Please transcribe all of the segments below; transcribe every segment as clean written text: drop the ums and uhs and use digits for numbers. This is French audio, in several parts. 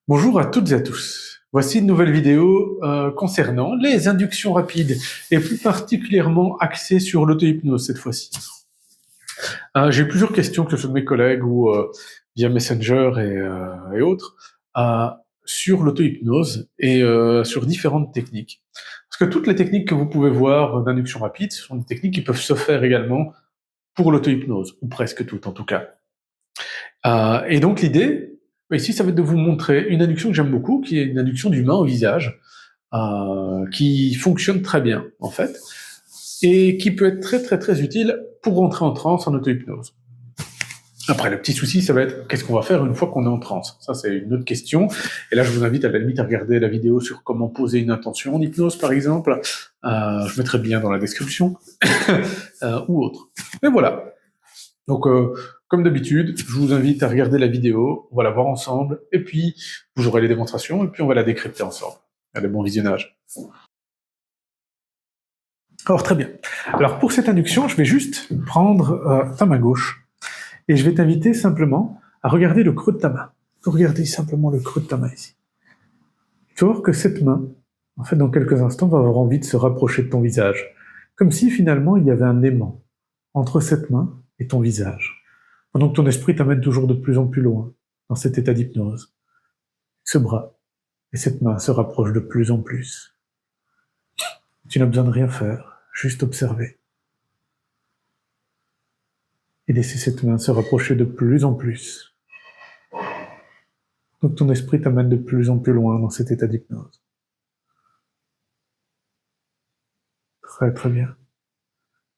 Bonjour à toutes et à tous. Voici une nouvelle vidéo concernant les inductions rapides et plus particulièrement axée sur l'auto-hypnose cette fois-ci. J'ai eu plusieurs questions, que ce soit de mes collègues ou via Messenger et autres, sur l'auto-hypnose et sur différentes techniques. Parce que toutes les techniques que vous pouvez voir d'induction rapide sont des techniques qui peuvent se faire également pour l'auto-hypnose, ou presque toutes en tout cas. Et donc l'idée, ici, ça va être de vous montrer une induction que j'aime beaucoup, qui est une induction du main au visage, qui fonctionne très bien, en fait, et qui peut être très très très utile pour rentrer en transe en auto-hypnose. Après, le petit souci, ça va être qu'est-ce qu'on va faire une fois qu'on est en transe. Ça, c'est une autre question. Et là, je vous invite à la limite à regarder la vidéo sur comment poser une intention en hypnose, par exemple. Je mettrai le lien dans la description, ou autre. Mais voilà. Donc, comme d'habitude, je vous invite à regarder la vidéo, on va la voir ensemble, et puis vous aurez les démonstrations, et puis on va la décrypter ensemble. Allez, bon visionnage. Alors, très bien. Alors, pour cette induction, je vais juste prendre ta main gauche, et je vais t'inviter simplement à regarder le creux de ta main. Regardez simplement le creux de ta main ici. Tu vas voir que cette main, en fait, dans quelques instants, va avoir envie de se rapprocher de ton visage, comme si finalement il y avait un aimant entre cette main et ton visage. Pendant que ton esprit t'amène toujours de plus en plus loin dans cet état d'hypnose. Ce bras et cette main se rapprochent de plus en plus. Tu n'as besoin de rien faire, juste observer. Et laisser cette main se rapprocher de plus en plus. Donc ton esprit t'amène de plus en plus loin dans cet état d'hypnose. Très très bien.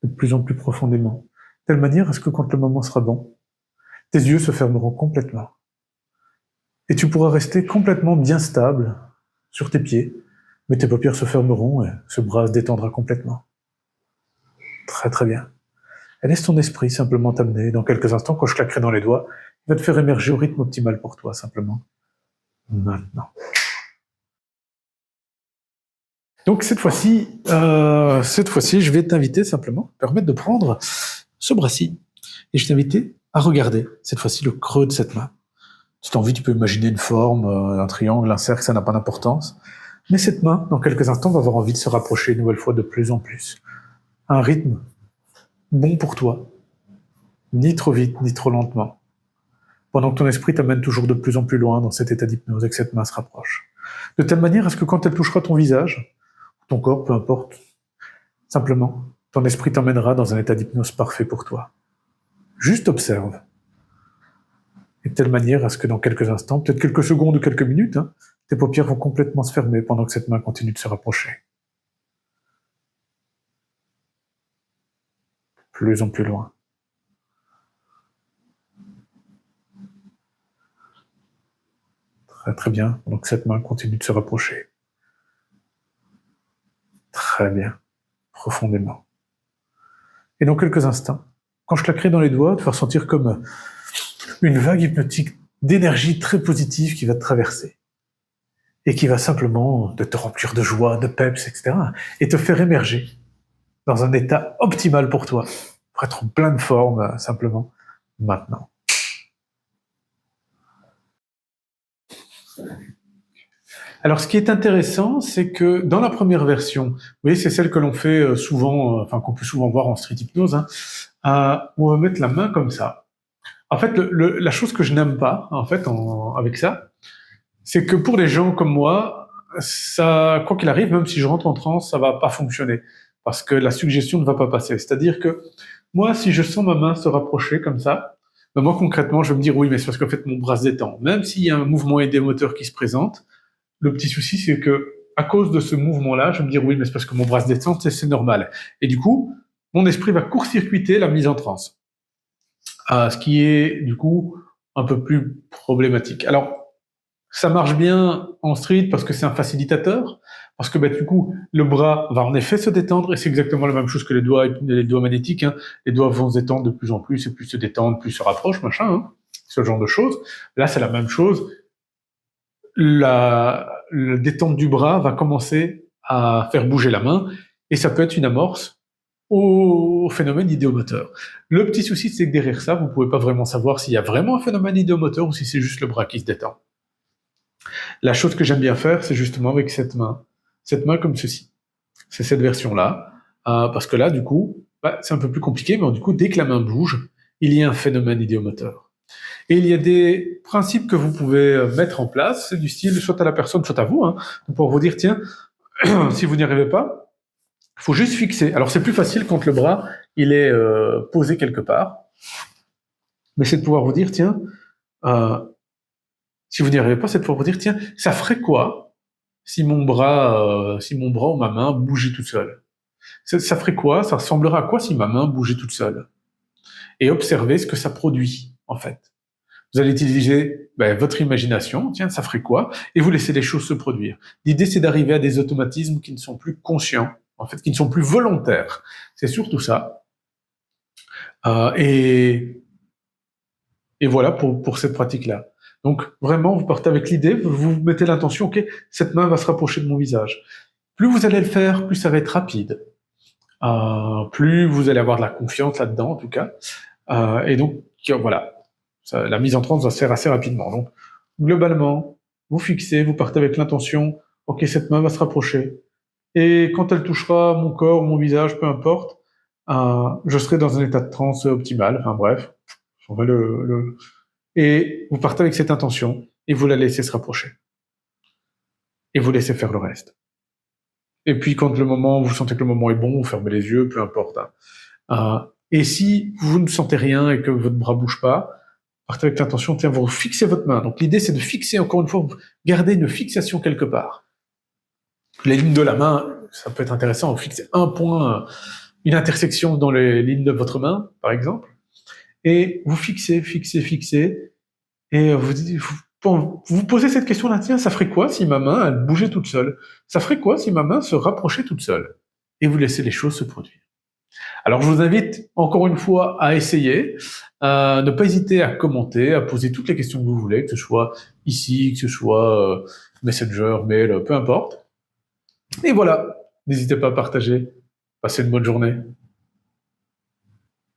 De plus en plus profondément. De telle manière à ce que quand le moment sera bon, tes yeux se fermeront complètement. Et tu pourras rester complètement bien stable sur tes pieds, mais tes paupières se fermeront et ce bras se détendra complètement. Très très bien. Et laisse ton esprit simplement t'amener. Dans quelques instants, quand je claquerai dans les doigts, il va te faire émerger au rythme optimal pour toi, simplement. Maintenant. Donc cette fois-ci, je vais t'inviter simplement, permettre de prendre ce bras-ci, et je t'invite à regarder, cette fois-ci, le creux de cette main. Si tu as envie, tu peux imaginer une forme, un triangle, un cercle, ça n'a pas d'importance. Mais cette main, dans quelques instants, va avoir envie de se rapprocher une nouvelle fois de plus en plus. Un rythme bon pour toi, ni trop vite, ni trop lentement. Pendant que ton esprit t'amène toujours de plus en plus loin dans cet état d'hypnose et que cette main se rapproche. De telle manière à ce que quand elle touchera ton visage, ton corps, peu importe, simplement, ton esprit t'emmènera dans un état d'hypnose parfait pour toi. Juste observe. Et de telle manière à ce que dans quelques instants, peut-être quelques secondes ou quelques minutes, tes paupières vont complètement se fermer pendant que cette main continue de se rapprocher. Plus en plus loin. Très très bien, pendant que cette main continue de se rapprocher. Très bien, profondément. Et dans quelques instants, quand je claquerai dans les doigts, tu vas ressentir comme une vague hypnotique d'énergie très positive qui va te traverser. Et qui va simplement te remplir de joie, de peps, etc. Et te faire émerger dans un état optimal pour toi, pour être en pleine forme, simplement, maintenant. Alors, ce qui est intéressant, c'est que dans la première version, vous voyez, c'est celle que l'on fait souvent, enfin qu'on peut souvent voir en street hypnose, où on va mettre la main comme ça. En fait, la chose que je n'aime pas, en fait, avec ça, c'est que pour les gens comme moi, ça, quoi qu'il arrive, même si je rentre en transe, ça va pas fonctionner parce que la suggestion ne va pas passer. C'est-à-dire que moi, si je sens ma main se rapprocher comme ça, ben moi concrètement, je vais me dire oui, mais c'est parce qu'en fait mon bras se détend. Même s'il y a un mouvement idéomoteur qui se présente, le petit souci c'est que à cause de ce mouvement-là, je vais me dire oui, mais c'est parce que mon bras se détend, c'est normal. Et du coup, mon esprit va court-circuiter la mise en transe, ce qui est du coup un peu plus problématique. Alors ça marche bien en street parce que c'est un facilitateur, parce que du coup, le bras va en effet se détendre, et c'est exactement la même chose que les doigts magnétiques. Les doigts vont se détendre de plus en plus, et plus se détendent, plus se rapprochent, ce genre de choses. Là, c'est la même chose. La détente du bras va commencer à faire bouger la main, et ça peut être une amorce au phénomène idéomoteur. Le petit souci, c'est que derrière ça, vous pouvez pas vraiment savoir s'il y a vraiment un phénomène idéomoteur ou si c'est juste le bras qui se détend. La chose que j'aime bien faire, c'est justement avec cette main comme ceci. C'est cette version-là, parce que là, du coup, c'est un peu plus compliqué, mais du coup, dès que la main bouge, il y a un phénomène idéomoteur. Et il y a des principes que vous pouvez mettre en place, c'est du style, soit à la personne, soit à vous, pour vous dire, tiens, si vous n'y arrivez pas, il faut juste fixer. Alors c'est plus facile quand le bras, il est posé quelque part, mais c'est de pouvoir vous dire, tiens, euh, si vous n'y arrivez pas, c'est de pouvoir vous dire, tiens, ça ferait quoi si mon bras ou ma main bougeait toute seule? Ça ferait quoi? Ça ressemblerait à quoi si ma main bougeait toute seule? Et observez ce que ça produit, en fait. Vous allez utiliser votre imagination, tiens, ça ferait quoi? Et vous laissez les choses se produire. L'idée, c'est d'arriver à des automatismes qui ne sont plus conscients, en fait, qui ne sont plus volontaires. C'est surtout ça. Euh, et, et voilà pour cette pratique-là. Donc, vraiment, vous partez avec l'idée, vous mettez l'intention, ok, cette main va se rapprocher de mon visage. Plus vous allez le faire, plus ça va être rapide. Plus vous allez avoir de la confiance là-dedans, en tout cas. Et donc, voilà, la mise en transe va se faire assez rapidement. Donc, globalement, vous fixez, vous partez avec l'intention, ok, cette main va se rapprocher. Et quand elle touchera mon corps, mon visage, peu importe, je serai dans un état de transe optimal. Enfin bref, on va et vous partez avec cette intention et vous la laissez se rapprocher. Et vous laissez faire le reste. Et puis quand vous sentez que le moment est bon, vous fermez les yeux, peu importe. Et si vous ne sentez rien et que votre bras bouge pas, partez avec l'intention, tiens, vous fixez votre main. Donc l'idée, c'est de fixer, encore une fois, vous gardez une fixation quelque part. Les lignes de la main, ça peut être intéressant, vous fixez un point, une intersection dans les lignes de votre main, par exemple, et vous fixez, et vous posez cette question-là, tiens, ça ferait quoi si ma main, elle bougeait toute seule? Ça ferait quoi si ma main se rapprochait toute seule? Et vous laissez les choses se produire. Alors, je vous invite encore une fois à essayer, ne pas hésiter à commenter, à poser toutes les questions que vous voulez, que ce soit ici, que ce soit Messenger, mail, peu importe. Et voilà, n'hésitez pas à partager. Passez une bonne journée.